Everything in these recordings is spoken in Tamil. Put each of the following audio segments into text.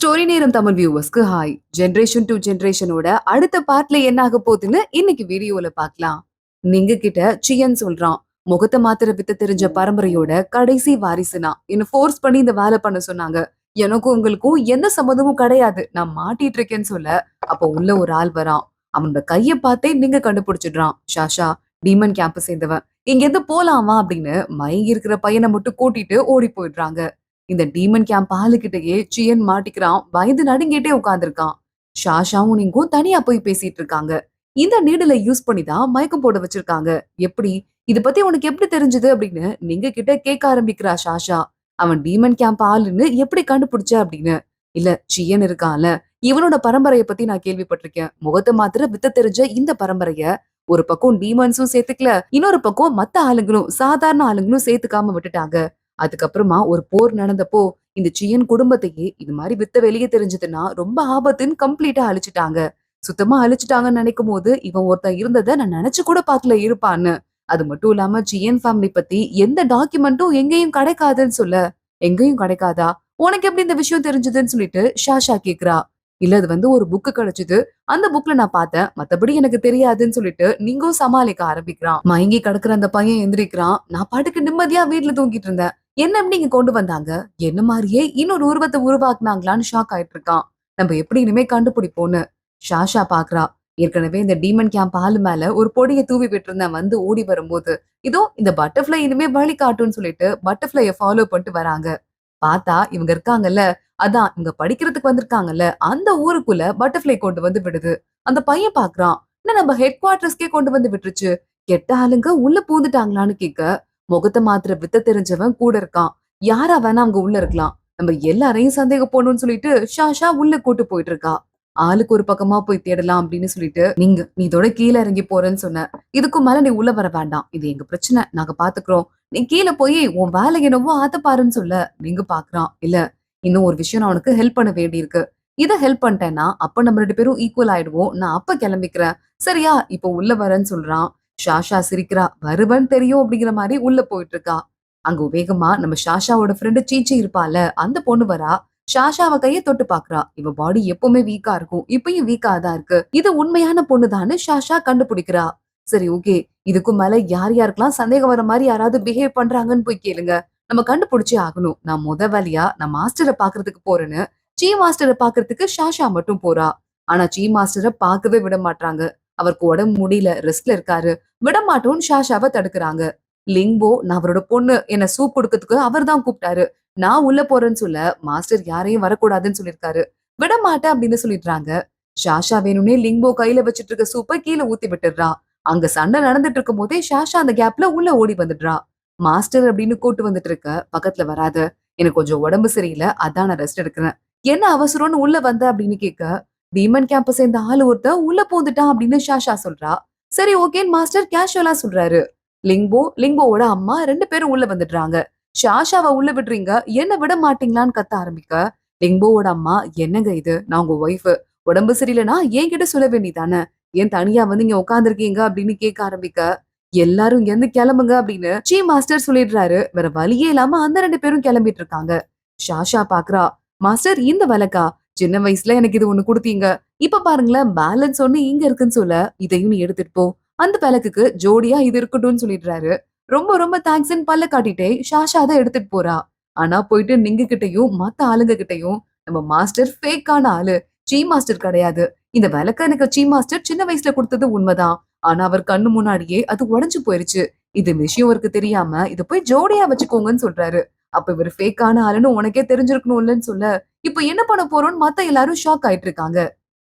ஸ்டோரி நேரம் தமிழ் வியூவர்ஸ்க்கு ஹாய். ஜெனரேஷன் டு ஜெனரேஷனோட அடுத்த பார்ட்ல என்ன ஆக போகுதுன்னு இன்னைக்கு வீடியோல பார்க்கலாம். நீங்க கிட்ட சியன் சொல்றான், முகத்தை மாத்திர வித்த தெரிஞ்ச பரம்பரையோட கடைசி வாரிசுனா என்ன ஃபோர்ஸ் பண்ணி இந்த வேலை பண்ண சொன்னாங்க. எனக்கும் உங்களுக்கும் எந்த சம்மந்தமும் கிடையாது, நான் மாட்டிட்டு இருக்கேன்னு சொல்ல, அப்ப உள்ள ஒரு ஆள் வரான். அவனோட கைய பார்த்தே நீங்க கண்டுபிடிச்சிடுறான். ஷாஷா டீமன் கேம்ப் சேர்ந்தவன், இங்க இருந்து போலாமா அப்படின்னு மயங்கி இருக்கிற பையனை மட்டும் கூட்டிட்டு ஓடி போயிடுறாங்க. இந்த டீமன் கேம்ப் ஆளுகிட்டயே சியன் மாட்டிக்கிறான். பயந்து நடுங்கிட்டே உட்கார்ந்துருக்கான். ஷாஷாவும் நீங்கும் தனியா போய் பேசிட்டு இருக்காங்க. இந்த நீடலை யூஸ் பண்ணி தான் மயக்கம் போட வச்சிருக்காங்க. எப்படி, இத பத்தி உனக்கு எப்படி தெரிஞ்சது அப்படின்னு நீங்க கிட்ட கேட்க ஆரம்பிக்கிறா ஷாஷா. அவன் டீமன் கேம்ப் ஆளுன்னு எப்படி கண்டுபிடிச்ச அப்படின்னு. இல்ல, சியன் இருக்கான்ல, இவனோட பரம்பரைய பத்தி நான் கேள்விப்பட்டிருக்கேன். முகத்தை மாத்திர வித்த தெரிஞ்ச இந்த பரம்பரைய ஒரு பக்கம் டீமன்ஸும் சேர்த்துக்கல, இன்னொரு பக்கம் மத்த ஆளுங்களும் சாதாரண ஆளுங்களும் சேர்த்துக்காம விட்டுட்டாங்க. அதுக்கப்புறமா ஒரு போர் நடந்தப்போ இந்த சியன் குடும்பத்தையே இது மாதிரி வித்த வெளியே தெரிஞ்சதுன்னா ரொம்ப ஆபத்துன்னு கம்ப்ளீட்டா அழிச்சிட்டாங்க. சுத்தமா அழிச்சிட்டாங்கன்னு நினைக்கும் போது இவன் ஒருத்தன் இருந்ததை நான் நினைச்சு கூட பாக்கல இருப்பான்னு. அது மட்டும் இல்லாம சியன் ஃபேமிலி பத்தி எந்த டாக்குமெண்ட்டும் எங்கேயும் கிடைக்காதுன்னு சொல்ல. எங்கேயும் கிடைக்காதா, உனக்கு எப்படி இந்த விஷயம் தெரிஞ்சதுன்னு சொல்லிட்டு ஷாஷா கேக்குறா. இல்ல, அது ஒரு புக்கு கிடைச்சது, அந்த புக்ல நான் பார்த்தேன், மத்தபடி எனக்கு தெரியாதுன்னு சொல்லிட்டு நீங்களும் சமாளிக்க ஆரம்பிக்கிறான். மயங்கி கிடக்குற அந்த பையன் எந்திரிக்கிறான். நான் பாட்டுக்கு நிம்மதியா வீட்டுல தூங்கிட்டு இருந்தேன், என்ன எப்படி இங்க கொண்டு வந்தாங்க, என்ன மாதிரியே இன்னொரு உருவத்தை உருவாக்குனாங்களான்னு ஷாக் ஆயிட்டு இருக்கான். நம்ம எப்படி இனிமே கண்டுபிடிப்போன்னு ஷாஷா பாக்குறா. ஏற்கனவே இந்த டீமன் கேம்ப் ஆளு மேல ஒரு பொடியை தூவி விட்டுருந்தேன், ஓடி வரும்போது இதோ இந்த பட்டர்ஃபிளை இனிமே வழி காட்டுன்னு சொல்லிட்டு பட்டர்ஃபிளைய ஃபாலோ பண்ணிட்டு வராங்க. பார்த்தா இவங்க இருக்காங்கல்ல, அதான் இவங்க படிக்கிறதுக்கு வந்திருக்காங்கல்ல, அந்த ஊருக்குள்ள பட்டர்ஃபிளை கொண்டு வந்து விடுது. அந்த பையன் பாக்குறான், என்ன நம்ம ஹெட் குவார்டர்ஸ்க்கே கொண்டு வந்து விட்டுருச்சு, கெட்ட ஆளுங்க உள்ள பூந்துட்டாங்களான்னு கேட்க, முகத்தை மாத்திர வித்த தெரிஞ்சவன் கூட இருக்கான். யாரா வேணா அவங்க உள்ள இருக்கலாம், நம்ம எல்லாரையும் சந்தேகம் போடணும்னு சொல்லிட்டு ஷாஷா உள்ள கூட்டு போயிட்டு இருக்கா. ஆளுக்கு ஒரு பக்கமா போய் தேடலாம் அப்படின்னு சொல்லிட்டு, நீ இதோட கீழே இறங்கி போறேன்னு சொன்ன, இதுக்கும் மேல நீ உள்ள வர வேண்டாம், இது எங்க பிரச்சனை, நாங்க பாத்துக்கிறோம், நீ கீழே போய் உன் வேலை என்னவோ ஆத்த பாருன்னு சொல்ல. நீங்க பாக்குறான், இல்ல இன்னும் ஒரு விஷயம் நான் உனக்கு ஹெல்ப் பண்ண வேண்டி இருக்கு, இதை ஹெல்ப் பண்ணிட்டேன்னா அப்ப நம்ம 2 பேரும் ஈக்குவல் ஆயிடுவோம், நான் அப்ப கிளம்பிக்கிறேன், சரியா, இப்ப உள்ள வரேன்னு சொல்றான். ஷாஷா சிரிக்கிறா. வருவன்னு தெரியும் அப்படிங்கிற மாதிரி உள்ள போயிட்டு இருக்கா. அங்க வேகமா நம்ம ஷாஷாவோட ஃப்ரெண்டு சீச்சி இருப்பால, அந்த பொண்ணு வரா. ஷாஷாவ கைய தொட்டு பாக்குறா. இவ பாடி எப்பவுமே வீக்கா இருக்கும், இப்பயும் வீக்கா தான் இருக்கு, இது உண்மையான பொண்ணுதான்னு ஷாஷா கண்டுபிடிக்கிறா. சரி, ஓகே, இதுக்கும் மேல யார் யாருக்கெல்லாம் சந்தேகம் வர மாதிரி யாராவது பிஹேவ் பண்றாங்கன்னு போய் கேளுங்க, நம்ம கண்டுபிடிச்சே ஆகணும். நான் வேலையா நான் மாஸ்டரை பாக்குறதுக்கு போறேன்னு சீ மாஸ்டரை பாக்குறதுக்கு ஷாஷா மட்டும் போறா. ஆனா சீ மாஸ்டரை பார்க்கவே விட மாட்டாங்க. அவருக்கு உடம்பு முடியல, ரெஸ்ட்ல இருக்காரு, விட மாட்டோம்னு ஷாஷாவை தடுக்கிறாங்க. லிங்கோ, நான் அவரோட பொண்ணு, என்ன சூப் கொடுக்கறதுக்கு அவர் தான் கூப்பிட்டாரு, நான் உள்ள போறேன்னு சொல்ல மாஸ்டர் யாரையும் வரக்கூடாதுன்னு சொல்லிருக்காரு, விட மாட்டேன் அப்படின்னு சொல்லிடுறாங்க. ஷாஷா வேணும்னே லிங்கோ கையில வச்சிட்டு இருக்க சூப்பை கீழே ஊத்தி விட்டுடுறா. அங்க சண்டை நடந்துட்டு இருக்கும் போதே ஷாஷா அந்த கேப்ல உள்ள ஓடி வந்துடுறா. மாஸ்டர் அப்படின்னு கூட்டு வந்துட்டு இருக்க, பக்கத்துல வராத, எனக்கு கொஞ்சம் உடம்பு சரியில்லை, அதான் நான் ரெஸ்ட் எடுக்கிறேன், என்ன அவசரம்னு உள்ள வந்த அப்படின்னு கேட்க, டீமன் கேம்பஸ் சேர்ந்த ஆளு ஒருத்த உள்ள போந்துட்டான் அப்படின்னு ஷாஷா சொல்றா. சரி, ஓகேன்னு மாஸ்டர் கேஷுவலா சொல்றாரு. லிங்கோவோட அம்மா 2 பேரும் உள்ள வந்துடுறாங்க. ஷாஷாவை உள்ள விடுறீங்க, என்ன விட மாட்டீங்களான்னு கத்த ஆரம்பிக்க, லிங்கோவோட அம்மா, என்னங்க இது, நான் உங்க ஒய்ஃப், உடம்பு சரியில்லைன்னா என்கிட்ட சொல்ல வேண்டியதானே, ஏன் தனியா வந்து இங்க உட்காந்துருக்கீங்க அப்படின்னு கேட்க ஆரம்பிக்க, எல்லாரும் எந்த கிளம்புங்க அப்படின்னு சீ மாஸ்டர் சொல்லிடுறாரு. வேற வழியே இல்லாம அந்த 2 பேரும் கிளம்பிட்டு இருக்காங்க. ஷாஷா பாக்குறா. மாஸ்டர், இந்த விளக்கா, சின்ன வயசுல எனக்கு இது ஒண்ணு கொடுத்தீங்க, இப்ப பாருங்களேன் பேலன்ஸ் ஒண்ணு இங்க இருக்குன்னு சொல்ல, இதையும் நீ எடுத்துட்டு போ, அந்த விளக்குக்கு ஜோடியா இது இருக்கட்டும்னு சொல்லிடுறாரு. ரொம்ப ரொம்ப தேங்க்ஸ்ன்னு பல்ல காட்டிட்டே ஷாஷா அதை எடுத்துட்டு போறா. ஆனா போயிட்டு நீங்க கிட்டயும் மத்த ஆளுங்க கிட்டயும், நம்ம மாஸ்டர் ஃபேக்கான ஆளு, சீ மாஸ்டர் கிடையாது, இந்த விளக்க எனக்கு சீ மாஸ்டர் சின்ன வயசுல கொடுத்தது உண்மைதான், ஆனா அவர் கண்ணு முன்னாடியே அது உடைஞ்சு போயிருச்சு, இது விஷயம் அவருக்கு தெரியாம இத போய் ஜோடியா வச்சுக்கோங்கன்னு சொல்றாரு. அப்ப இவர் ஃபேக்கான ஆளுன்னு உனக்கே தெரிஞ்சிருக்கணும்லன்னு சொல்ல, இப்ப என்ன பண்ண போறோம்னு மத்த எல்லாரும் ஷாக் ஆயிட்டு இருக்காங்க.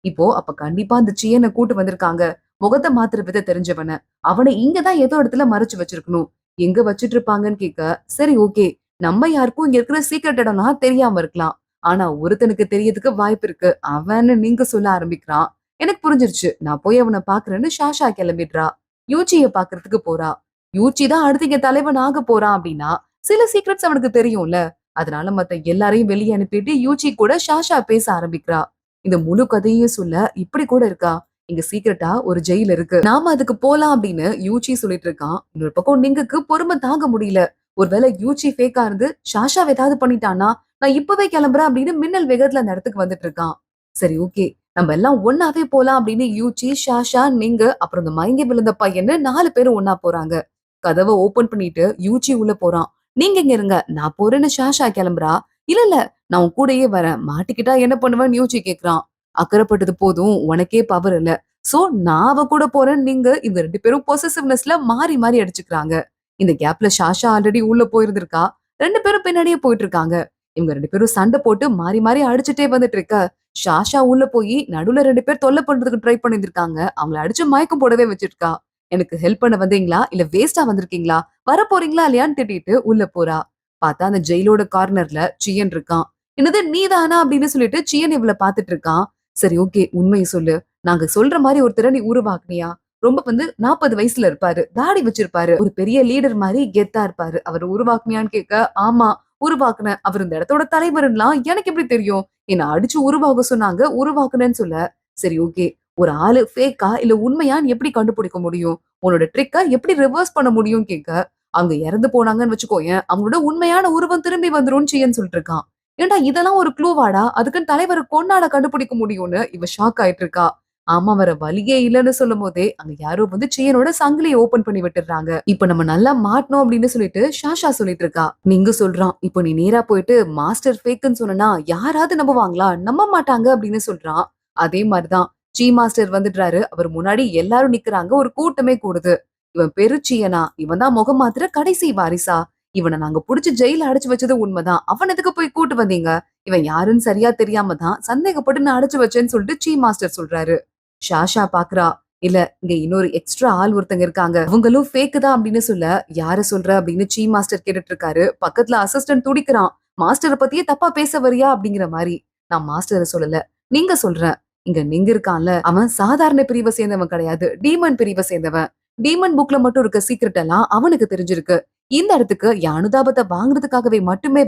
இப்போ அப்ப கண்டிப்பா அந்த சியனை கூட்டு வந்திருக்காங்க, முகத்தை மாத்திர வித தெரிஞ்சவன, அவனை இங்கதான் ஏதோ இடத்துல மறைச்சு வச்சிருக்கணும், எங்க வச்சிட்டு இருப்பாங்கன்னு கேட்க, சரி ஓகே, நம்ம யாருக்கும் இங்க இருக்கிற சீக்கிரட் இடம்லாம் தெரியாம இருக்கலாம், ஆனா ஒருத்தனுக்கு தெரியறதுக்கு வாய்ப்பு இருக்கு, அவன்னு நீங்க சொல்ல ஆரம்பிக்கிறான். எனக்கு புரிஞ்சிருச்சு, நான் போய் அவனை பாக்குறேன்னு ஷாஷா கிளம்பிடுறா. யூச்சிய பாக்குறதுக்கு போறா. யூச்சி தான் அடுத்து இங்க தலைவன் ஆக போறான் அப்படின்னா சில சீக்ரெட்ஸ் அவனுக்கு தெரியும்ல, அதனால மத்த எல்லாரையும் வெளியே அனுப்பிட்டு யூச்சி கூட ஷாஷா பேச ஆரம்பிக்கிறா. இந்த முழு கதையும் சொல்ல, இப்படி கூட இருக்கா, இங்க சீக்கிரட்டா ஒரு ஜெயில் இருக்கு, நாம அதுக்கு போலாம் அப்படின்னு யூச்சி சொல்லிட்டு இருக்கான். இன்னொரு பக்கம் நிங்குக்கு பொறுமை தாங்க முடியல. ஒருவேளை யூச்சி ஃபேக்கா இருந்து ஷாஷாவ ஏதாவது பண்ணிட்டானா, நான் இப்பவே கிளம்புறேன் அப்படின்னு மின்னல் வேகத்துல அந்த இடத்துக்கு வந்துட்டு இருக்கான். சரி ஓகே. நம்ம எல்லாம் ஒண்ணாவே போலாம் அப்படின்னு யூச்சி, ஷாஷா, நிங்கு அப்புறம் இந்த மயங்கி விழுந்த பையன்னு 4 பேரும் ஒண்ணா போறாங்க. கதவ ஓபன் பண்ணிட்டு யூச்சி உள்ள போறான். நீங்க இங்க இருங்க. நான் போறேன்னு ஷாஷா கிளம்புறா. இல்ல இல்ல நான் உன் கூடயே வரேன். மாட்டிக்கிட்டா என்ன பண்ணுவேன்னு யூச்சி கேக்குறான். அக்கறைப்பட்டது போதும் உனக்கே பவர் இல்ல. சோ நான் அவ கூட போறேன்னு நீங்க இந்த 2 பேரும் பொசசிவ்னஸ்ல மாறி மாறி அடிச்சுக்கிறாங்க. இந்த கேப்ல ஷாஷா ஆல்ரெடி உள்ள போயிருந்திருக்கா. 2 பேரும் பின்னாடியே போயிட்டு இருக்காங்க. இவங்க 2 பேரும் சண்டை போட்டு மாறி மாறி அடிச்சுட்டே வந்துட்டு இருக்க. ஷாஷா உள்ள போய் நடுவுல 2 பேர் தொல்லை பண்றதுக்கு ட்ரை பண்ணிருக்காங்க. அவங்கள அடிச்சு மயக்கம் போடவே வச்சிருக்கா. எனக்கு ஹெல்ப் பண்ண வந்தீங்களா? இல்ல வேஸ்டா வந்திருக்கீங்களா? வர போறீங்களா இல்லையான்னு திட்டிட்டு உள்ள போறா. பார்த்தா அந்த ஜெயிலோட கார்னர்ல சியன் இருக்கான். என்னது நீதானா அப்படின்னு சொல்லிட்டு சியன் இவள பாத்துட்டு இருக்கான். சரி ஓகே உண்மையை சொல்லு. நாங்க சொல்ற மாதிரி ஒருத்தரை நீ உருவாக்குனியா? ரொம்ப 40 வயசுல இருப்பாரு. தாடி வச்சிருப்பாரு. ஒரு பெரிய லீடர் மாதிரி கெத்தா இருப்பாரு. அவர் உருவாக்குனியான்னு கேட்க, ஆமா உருவாக்குனேன். அவர் இந்த இடத்தோட தலைவர்லாம் எனக்கு எப்படி தெரியும்? என்ன அடிச்சு உருவாக்க சொன்னாங்க. உருவாக்குனேன்னு சொல்ல, சரி ஓகே. ஒரு ஆளு ஃபேக்கா இல்ல உண்மையான்னு எப்படி கண்டுபிடிக்க முடியும்? உன்னோட ட்ரிக்க எப்படி ரிவர்ஸ் பண்ண முடியும் கேட்க, அங்க இறந்து போனாங்கன்னு வச்சுக்கோயேன். அவங்களோட உண்மையான உருவம் திரும்பி வந்துரும்னு சியன் சொல்லிட்டு இருக்கான். ஏன்டா இதெல்லாம் ஒரு க்ளூவாடா? அதுக்குன்னு தலைவர கொன்னாடா கண்டுபிடிக்க முடியும்னு இவ ஷாக் ஆயிட்டு இருக்கா. ஆமா வேற வழியே இல்லன்னு சொல்லும்போதே அங்க யாரோ சியனோட சங்கிலிய ஓபன் பண்ணி விட்டுறாங்க. இப்ப நம்ம நல்லா மாட்டணும் அப்படின்னு சொல்லிட்டு ஷாஷா சொல்லிட்டு இருக்கா. நீங்க சொல்றான். இப்ப நீ நேரா போயிட்டு மாஸ்டர் ஃபேக்குன்னு சொன்னா யாராவது நம்புவாங்களா? நம்ப மாட்டாங்க அப்படின்னு சொல்றான். அதே மாதிரிதான் சீ மாஸ்டர் வந்துடுறாரு. அவர் முன்னாடி எல்லாரும் நிக்கிறாங்க. ஒரு கூட்டமே கூடுது. இவன் பேரு சியனா. இவன் தான் முகம் மாத்திர கடைசி வாரிசா. இவனை நாங்க புடிச்சு ஜெயில அடைச்சு வச்சது உண்மைதான். அவன் எதுக்கு போய் கூட்டு வந்தீங்க? இவன் யாருன்னு சரியா தெரியாம தான் சந்தேகப்பட்டு நான் அடைச்சு வச்சேன்னு சொல்லிட்டு சீ மாஸ்டர் சொல்றாரு. ஷாஷா பாக்குறா. இல்ல இங்க இன்னொரு எக்ஸ்ட்ரா ஆள் ஒருத்தங்க இருக்காங்க. அவங்களும் ஃபேக் தான் அப்படின்னு சொல்ல, யார சொல்ற அப்படின்னு சீ மாஸ்டர் கேட்டுட்டு இருக்காரு. பக்கத்துல அசிஸ்டன்ட் துடிக்கிறான். மாஸ்டரை பத்தியே தப்பா பேச வரியா அப்படிங்கிற மாதிரி. நான் மாஸ்டரை சொல்லல. நீங்க சொல்றேன். இங்க நீங்க இருக்கான்ல அவன் சாதாரண பிரிவை சேர்ந்தவன் கிடையாது. டீமன் பிரிவை சேர்ந்தவன். டீமன் புக்ல மட்டும் இருக்க சீக்ரெட் எல்லாம் அவனுக்கு தெரிஞ்சிருக்கு. இந்த இடத்துக்கு என் அனுதாபத்தை வாங்குறதுக்காகவே மட்டுமே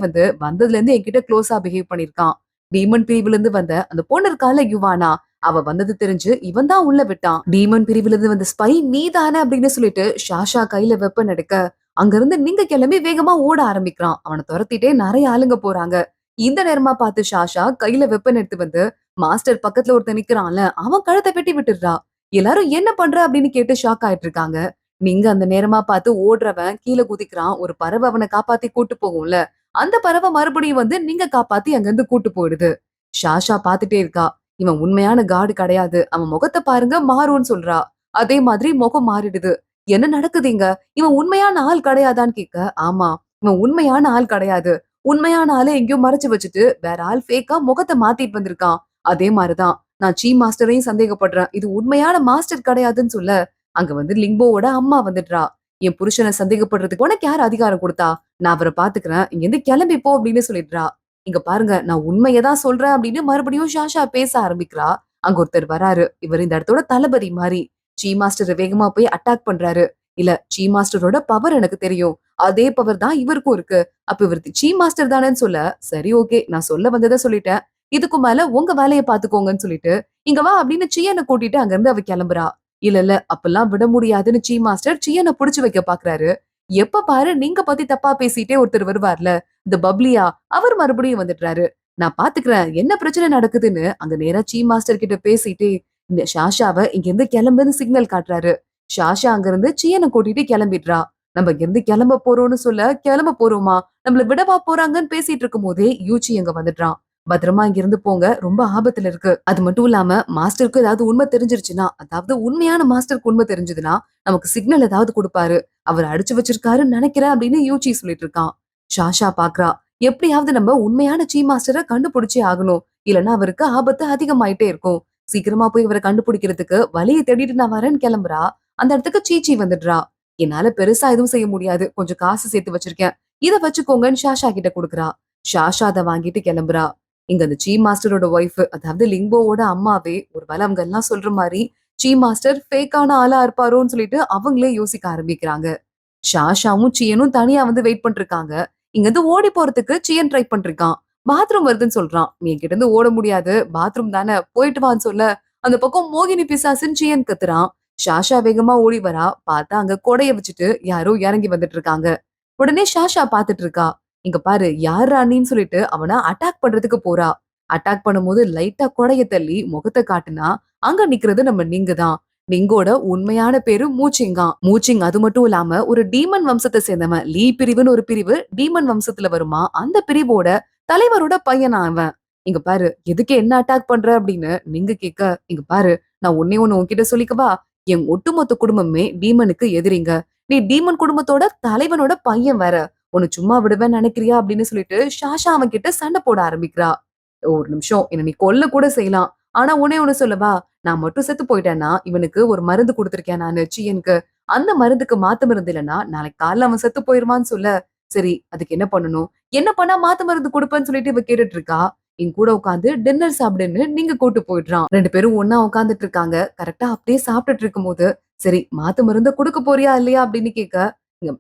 வந்ததுல இருந்து என்கிட்ட க்ளோஸா பிஹேவ் பண்ணிருக்கான். டீமன் பிரிவுல இருந்து வந்த அந்த பொண்ணு இருக்கால யுவானா, அவ வந்தது தெரிஞ்சு இவன் தான் உள்ள விட்டான். டீமன் பிரிவுல இருந்து வந்த ஸ்பை நீதானே அப்படின்னு சொல்லிட்டு ஷாஷா கையில வெப்பன் எடுக்க, அங்க இருந்து நீங்க கிளம்பி வேகமா ஓட ஆரம்பிக்கிறான். அவனை துரத்திட்டே நிறைய ஆளுங்க போறாங்க. இந்த நேரமா பார்த்து ஷாஷா கையில வெப்பன் எடுத்து மாஸ்டர் பக்கத்துல ஒருத்தன் நிக்கிறான்ல அவன் கழுத்தை வெட்டி விட்டுடுறா. எல்லாரும் என்ன பண்ற அப்படின்னு கேட்டு ஷாக் ஆயிட்டு இருக்காங்க. நீங்க அந்த நேரமா பார்த்து ஓடுறவன் கீழே குதிக்கிறான். ஒரு பறவை அவனை காப்பாத்தி கூட்டு போகும்ல, அந்த பறவை மறுபடியும் நீங்க காப்பாத்தி அங்க இருந்து கூட்டு போயிடுது. ஷாஷா பாத்துட்டே இருக்கா. இவன் உண்மையான காடு கிடையாது. அவன் முகத்தை பாருங்க மாறும்னு சொல்றா. அதே மாதிரி முகம் மாறிடுது. என்ன நடக்குதுங்க? இவன் உண்மையான ஆள் கிடையாதான்னு கேட்க, ஆமா இவன் உண்மையான ஆள் கிடையாது. உண்மையான ஆளை எங்கேயோ மறைச்சு வச்சுட்டு வேற ஆள் ஃபேக்கா முகத்தை மாத்திட்டு வந்திருக்கான். அதே மாதிரிதான் நான் சீ மாஸ்டரையும் சந்தேகப்படுறேன். இது உண்மையான மாஸ்டர் கிடையாதுன்னு சொல்ல, அங்க லிம்போவோட அம்மா வந்துடுறா. என் புருஷனை சந்தேகப்படுறதுக்கு உனக்கு யார் அதிகாரம் கொடுத்தா? நான் அவரை பாத்துக்கிறேன். இங்க இருந்து கிளம்பி போ அப்படின்னு சொல்லிடுறா. இங்க பாருங்க நான் உண்மையதான் சொல்றேன் அப்படின்னு மறுபடியும் ஷாஷா பேச ஆரம்பிக்கிறா. அங்க ஒருத்தர் வராரு. இவர் இந்த இடத்தோட தளபதி மாதிரி. சீ மாஸ்டர் வேகமா போய் அட்டாக் பண்றாரு. இல்ல சீ மாஸ்டரோட பவர் எனக்கு தெரியும். அதே பவர் தான் இவருக்கும் இருக்கு. அப்ப இவர் சீ மாஸ்டர் தானேன்னு சொல்ல, சரி ஓகே நான் சொல்ல வந்ததை சொல்லிட்டேன். இதுக்கு மேல உங்க வேலையை பாத்துக்கோங்கன்னு சொல்லிட்டு, இங்க வா அப்படின்னு சியனை கூட்டிட்டு அங்க இருந்து அவ கிளம்புறா. இல்ல இல்ல அப்பெல்லாம் விட முடியாதுன்னு சீ மாஸ்டர் சியனை புடிச்சு வைக்க பாக்குறாரு. எப்ப பாரு நீங்க பத்தி தப்பா பேசிட்டே ஒருத்தர் வருவார்ல, இந்த பப்ளியா, அவர் மறுபடியும் வந்துடுறாரு. நான் பாத்துக்கிறேன் என்ன பிரச்சனை நடக்குதுன்னு அங்க நேரா சீ மாஸ்டர் கிட்ட பேசிட்டே இந்த ஷாஷாவ இங்க இருந்து கிளம்புன்னு சிக்னல் காட்டுறாரு. ஷாஷா அங்க இருந்து சியனை கூட்டிட்டு கிளம்பிடுறா. நம்ம இங்க இருந்து கிளம்ப போறோம்னு சொல்ல, கிளம்ப போறோமா நம்மள விடவா போறாங்கன்னு பேசிட்டு இருக்கும் போதே யூச்சி அங்க வந்துடுறான். பத்திரமா இங்க இருந்து போங்க. ரொம்ப ஆபத்துல இருக்கு. அது மட்டும் இல்லாம மாஸ்டருக்கு ஏதாவது உண்மை தெரிஞ்சிருச்சுன்னா, அதாவது உண்மையான மாஸ்டருக்கு உண்மை தெரிஞ்சதுன்னா நமக்கு சிக்னல் ஏதாவது கொடுப்பாரு. அவர் அடிச்சு வச்சிருக்காருன்னு நினைக்கிறேன் அப்படின்னு யூச்சி சொல்லிட்டு இருக்கான். ஷாஷா பாக்குறா. எப்படியாவது நம்ம உண்மையான சீ மாஸ்டரை கண்டுபிடிச்சே ஆகணும். இல்லன்னா அவருக்கு ஆபத்து அதிகமாயிட்டே இருக்கும். சீக்கிரமா போய் இவரை கண்டுபிடிக்கிறதுக்கு வழியை தேடிட்டு நான் வரேன்னு கிளம்புறா. அந்த இடத்துக்கு சீச்சி வந்துடுறா. என்னால பெருசா எதுவும் செய்ய முடியாது. கொஞ்சம் காசு சேர்த்து வச்சிருக்கேன். இத வச்சுக்கோங்கன்னு ஷாஷா கிட்ட கொடுக்குறா. ஷாஷா அதை வாங்கிட்டு கிளம்புறா. இங்க அந்த சீ மாஸ்டரோட ஒய்ஃப் அதாவது லிம்போவோட அம்மாவே ஒருவேளை அவங்க எல்லாம் சொல்ற மாதிரி சீ மாஸ்டர் ஃபேக்கான ஆளா இருப்பாரோன்னு சொல்லிட்டு அவங்களே யோசிக்க ஆரம்பிக்கிறாங்க. ஷாஷாவும் சியனும் தனியா வெயிட் பண்ணிருக்காங்க. இங்க இருந்து ஓடி போறதுக்கு சியன் ட்ரை பண்ணிருக்கான். பாத்ரூம் வருதுன்னு சொல்றான். நீ என்கிட்ட இருந்து ஓட முடியாது. பாத்ரூம் தானே போயிட்டு வான்னு சொல்ல, அந்த பக்கம் மோகினி பிசாசுன்னு சியன் கத்துறான். ஷாஷா வேகமா ஓடி வரா. பார்த்தா அங்க கொடைய வச்சுட்டு யாரோ இறங்கி வந்துட்டு இருக்காங்க. உடனே ஷாஷா பாத்துட்டு இருக்கா. இங்க பாரு யார் ராணின்னு சொல்லிட்டு அவன அட்டாக் பண்றதுக்கு போறா. அட்டாக் பண்ணும்போது லைட்டா கொடைய தள்ளி முகத்தை காட்டுனா அங்க நிக்கிறது நம்ம நீங்க தான். நிங்கோட உண்மையான பேரு மூச்சிங்கா. மூச்சிங் அது மட்டும் இல்லாம ஒரு டீமன் வம்சத்தை சேர்ந்தவன். லீ பிரிவுன்னு ஒரு பிரிவு டீமன் வம்சத்துல வருமா. அந்த பிரிவோட தலைவரோட பையனா அவன். இங்க பாரு எதுக்கு என்ன அட்டாக் பண்ற அப்படின்னு நீங்க கேட்க, இங்க பாரு நான் ஒன்னே ஒண்ணு உன்கிட்ட சொல்லிக்கவா. என் ஒட்டுமொத்த குடும்பமே டீமனுக்கு எதிரிங்க. நீ டீமன் குடும்பத்தோட தலைவனோட பையன் வேற. உன்னை சும்மா விடுவேன்னு நினைக்கிறியா அப்படின்னு சொல்லிட்டு ஷாஷா அவன் கிட்ட சண்டை போட ஆரம்பிக்கிறா. ஒரு நிமிஷம் என்ன நீ கொல்ல கூட செய்யலாம். ஆனா உன்னே ஒண்ணு சொல்லவா, நான் மட்டும் செத்து போயிட்டேன்னா இவனுக்கு ஒரு மருந்து கொடுத்திருக்கேன் நானு சியனுக்கு. அந்த மருந்துக்கு மாத்து மருந்து இல்லைன்னா நாளைக்கு காலைல அவன் செத்து போயிருவான்னு சொல்ல. சரி அதுக்கு என்ன பண்ணணும், என்ன பண்ணா மாத்து மருந்து கொடுப்பேன்னு சொல்லிட்டு இவ கேட்டுட்டு இருக்கா. என் கூட உட்காந்து டின்னர் சாப்பிடுன்னு நீங்க கூட்டு போயிடுறான். 2 பேரும் ஒண்ணா உட்காந்துட்டு இருக்காங்க. கரெக்டா அப்படியே சாப்பிட்டுட்டு இருக்கும்போது, சரி மாத்து மருந்து கொடுக்க போறியா இல்லையா அப்படின்னு கேட்க,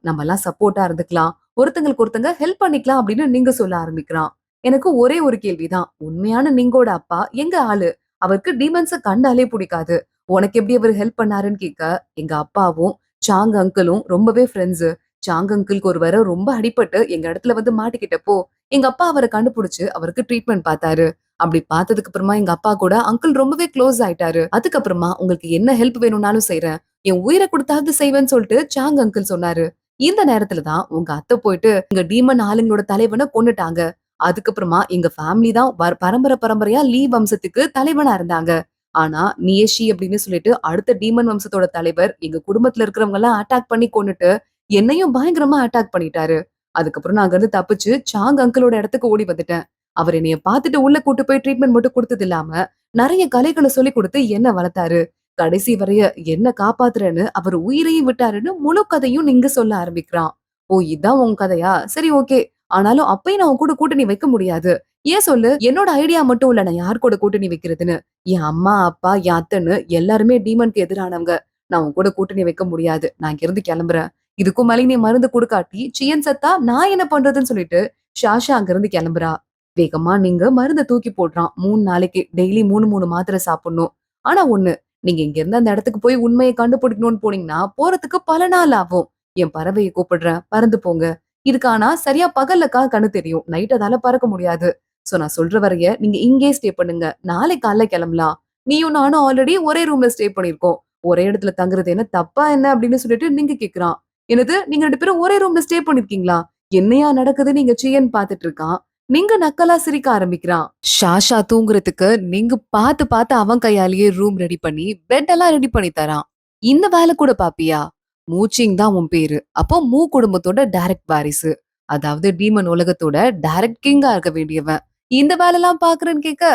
நம்ம எல்லாம் சப்போர்ட்டா இருந்துக்கலாம், ஒருத்தங்களுக்கு ஒருத்தங்க ஹெல்ப் பண்ணிக்கலாம் அப்படின்னு நீங்க சொல்ல ஆரம்பிக்கிறான். எனக்கு ஒரே ஒரு கேள்விதான். உண்மையான நீங்கோட அப்பா எங்க ஆளு? அவருக்கு டீமன்ஸ கண்டாலே பிடிக்காது. உனக்கு எப்படி அவர் ஹெல்ப் பண்ணாருன்னு கேட்க, எங்க அப்பாவும் சாங் அங்கிளும் ரொம்பவே ஃப்ரெண்ட்ஸ். சாங் அங்கிளுக்கு ஒரு வர ரொம்ப அடிபட்டு எங்க இடத்துல வந்து மாட்டிக்கிட்டப்போ, எங்க அப்பா அவரை கண்டுபிடிச்சு அவருக்கு ட்ரீட்மெண்ட் பார்த்தாரு. அப்படி பார்த்ததுக்கு அப்புறமா எங்க அப்பா கூட அங்கிள் ரொம்பவே க்ளோஸ் ஆயிட்டாரு. அதுக்கப்புறமா உங்களுக்கு என்ன ஹெல்ப் வேணும்னாலும் செய்றேன். என் உயிரை கொடுத்தாவது செய்வேன்னு சொல்லிட்டு சாங் அங்கிள் சொன்னாரு. இந்த நேரத்துல தான் உங்க அத்தை போயிட்டு எங்க டீமன் ஆளுங்களோட தலைவனை கொன்னுட்டாங்க. அதுக்கப்புறமா எங்க ஃபேமிலி தான் பரம்பரை பரம்பரையா லீ வம்சத்துக்கு தலைவனா இருந்தாங்க. ஆனா நியேஷி அப்படின்னு சொல்லிட்டு அடுத்த டீமன் வம்சத்தோட தலைவர் எங்க குடும்பத்துல இருக்கிறவங்க எல்லாம் அட்டாக் பண்ணி கொன்னுட்டு என்னையும் பயங்கரமா அட்டாக் பண்ணிட்டாரு. அதுக்கப்புறம் நான் அங்க இருந்து தப்பிச்சு சாங் அங்கிளோட இடத்துக்கு ஓடி வந்துட்டேன். அவர் என்னைய பார்த்துட்டு உள்ள கூட்டு போய் ட்ரீட்மெண்ட் மட்டும் கொடுத்தது இல்லாம நிறைய கலைகளை சொல்லி கொடுத்து என்ன வளர்த்தாரு. கடைசி வரைய என்ன காப்பாத்துறேன்னு அவர் உயிரையும் விட்டாருன்னு முழு கதையும் நீங்க சொல்ல ஆரம்பிக்கிறான். ஓ இதான் உன் கதையா, சரி ஓகே. ஆனாலும் அப்பயும் நான் உன் கூட கூட்டணி வைக்க முடியாது. ஏன் சொல்லு, என்னோட ஐடியா மட்டும் இல்ல நான் யார் கூட கூட்டணி வைக்கிறதுன்னு. என் அம்மா அப்பா என் அத்தைன்னு எல்லாருமே டீமனுக்கு எதிரானவங்க. நான் உன் கூட கூட்டணி வைக்க முடியாது, நான் இங்க இருந்து கிளம்புறேன். இதுக்கும் மேலே நீ மருந்து கொடுக்காட்டி சியன் சத்தா நான் என்ன பண்றதுன்னு சொல்லிட்டு ஷாஷா அங்க இருந்து கிளம்புறா. வேகமா நீங்க மருந்த தூக்கி போடுறான். 3 நாளைக்கு டெய்லி 3 மாத்திரை சாப்பிடணும். ஆனா ஒண்ணு, நீங்க இங்க இருந்து அந்த இடத்துக்கு போய் உண்மையை கண்டுபிடிக்கணும்னு போனீங்கன்னா போறதுக்கு பல நாள் ஆகும். என் பறவையை கூப்பிடுறேன், பறந்து போங்க. இதுக்கு ஆனா சரியா பகல்லக்கா கண்ணு தெரியும், நைட் அதால பறக்க முடியாது. சோ நான் சொல்ற வரைய நீங்க இங்கே ஸ்டே பண்ணுங்க, நாளை காலைல கிளம்பலாம். நீயும் நானும் ஆல்ரெடி ஒரே ரூம்ல ஸ்டே பண்ணிருக்கோம். ஒரே இடத்துல தங்குறது என்ன தப்பா என்ன அப்படின்னு சொல்லிட்டு நீங்க கேக்குறான். என்னது நீங்க 2 பேரும் ஒரே ரூம்ல ஸ்டே பண்ணிருக்கீங்களா? என்னையா நடக்குது நீங்க சியன் பாத்துட்டு இருக்கான். நீங்க நக்கலா சிரிக்க ஆரம்பிக்கிறான். ஷாஷா தூங்குறதுக்கு நீங்க பார்த்து பார்த்து அவன் கையாலேயே ரூம் ரெடி பண்ணி பெட் எல்லாம் ரெடி பண்ணி தரான். இந்த வேலை கூட பாப்பியா? மூச்சிங் தான் உன் பேரு. அப்போ மூ குடும்பத்தோட டைரக்ட் வாரிசு. அதாவது டீமன் உலகத்தோட டைரக்ட் கிங்கா இருக்க வேண்டியவன். இந்த வேலை எல்லாம் பாக்குறேன்னு கேட்க,